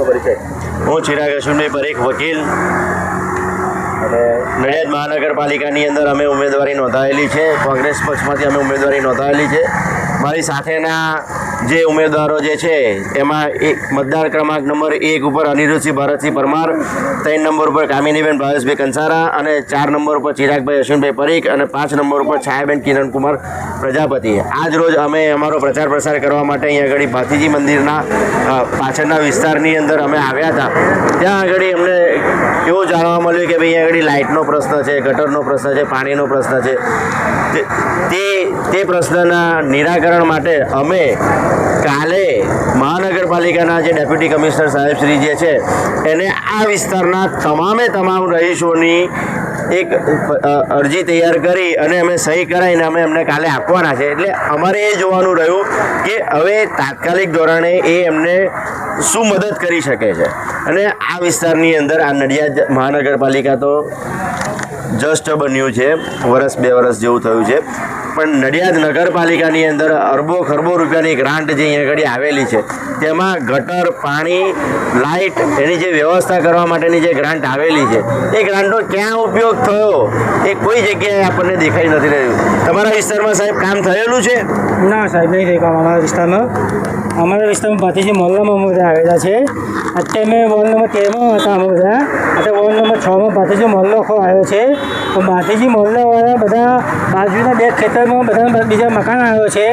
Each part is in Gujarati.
આપનો પરિચય? હું ચિરાગ અશ્વિનભાઈ પરીખ, વકીલ. અને નડિયાદ મહાનગરપાલિકાની અંદર અમે ઉમેદવારી નોંધાવેલી છે. કોંગ્રેસ પક્ષમાંથી અમે ઉમેદવારી નોંધાવેલી છે. મારી સાથેના જે ઉમેદવારો જે છે એમાં એક મતદાર ક્રમાંક નંબર 1 ઉપર અનિરુદ્ધસિંહ ભરતસિંહ પરમાર, 3 નંબર ઉપર કામિનીબેન ભાવેશભાઈ કંસારા અને 4 નંબર ઉપર ચિરાગભાઈ અશ્વિનભાઈ પરીખ અને 5 નંબર ઉપર છાયાબેન કિરણકુમાર પ્રજાપતિ. આજ રોજ અમે અમારો પ્રચાર પ્રસાર કરવા માટે અહીંયા આગળ ભાતીજી મંદિરના પાછળના વિસ્તારની અંદર અમે આવ્યા હતા. ત્યાં આગળ અમને એવું જાણવા મળ્યું કે ભાઈ અહીંયા આગળ લાઇટનો પ્રશ્ન છે, ગટરનો પ્રશ્ન છે, પાણીનો પ્રશ્ન છે. તે પ્રશ્નના નિરાકરણ માટે અમે કાલે મહાનગરપાલિકાના જે ડેપ્યુટી કમિશનર સાહેબ શ્રી જે છે એને આ વિસ્તારના તમામ રહીશોની એક અરજી તૈયાર કરી અને અમે સહી કરાવીને અમે એમને કાલે આપવાના છે. એટલે અમારે એ જોવાનું રહ્યું કે હવે તાત્કાલિક ધોરણે એ એમને શું મદદ કરી શકે છે. અને આ વિસ્તારની અંદર આ નડિયાદ મહાનગરપાલિકા તો જસ્ટ બન્યું છે, વર્ષ 2 વર્ષ જેવું થયું છે, પણ નડિયાદ નગરપાલિકાની અંદર અરબો ખરબો રૂપિયાની ગ્રાન્ટ જે અહીંયા આગળ આવેલી છે તેમાં ગટર, પાણી, લાઇટ એની જે વ્યવસ્થા કરવા માટેની જે ગ્રાન્ટ આવેલી છે એ ગ્રાન્ટનો ક્યાં ઉપયોગ થયો એ કોઈ જગ્યાએ આપણને દેખાઈ નથી રહ્યું. તમારા વિસ્તારમાં સાહેબ કામ થયેલું છે? ના સાહેબ, નહીં થઈ કામ અમારા વિસ્તારમાં ભાતીજી મોહલ્લામાં અમે બધા આવેલા છે. અત્યારે મેં વોર્ડ નંબર 13માં હતા અમે બધા. અત્યારે વોર્ડ નંબર 6માં ભાતીજી મોહલ્લો આખો આવ્યો છે. તો ભાતીજી મોહલ્લાવાળા બધા બાજુના 2 ખેતરમાં બધા બીજા મકાન આવ્યો છે.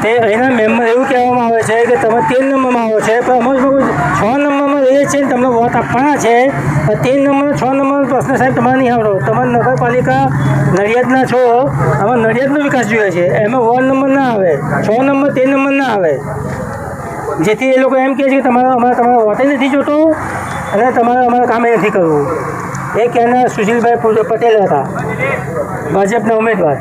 તે અહીંના મેમ્બર એવું કહેવામાં આવે છે કે તમે 13 નંબરમાં આવો છે, પણ અમે 6 નંબરમાં રહીએ છીએ ને તમને વોટ આપવાના છે. 13 નંબર 6 નંબરનો પ્રશ્ન સાહેબ તમારે નહીં આવડો. તમારી નગરપાલિકા નડિયાદના છો, અમારે નડિયાદનો વિકાસ જોઈએ છે. એમાં વોર્ડ નંબર ના આવે, 6 નંબર 13 નંબર ના આવે. જેથી એ લોકો એમ કહે છે કે તમારા વોટ નથી જોતો અને અમારે કામે નથી કરવું. એ કહેનાર સુશીલભાઈ પટેલ હતા, ભાજપના ઉમેદવાર.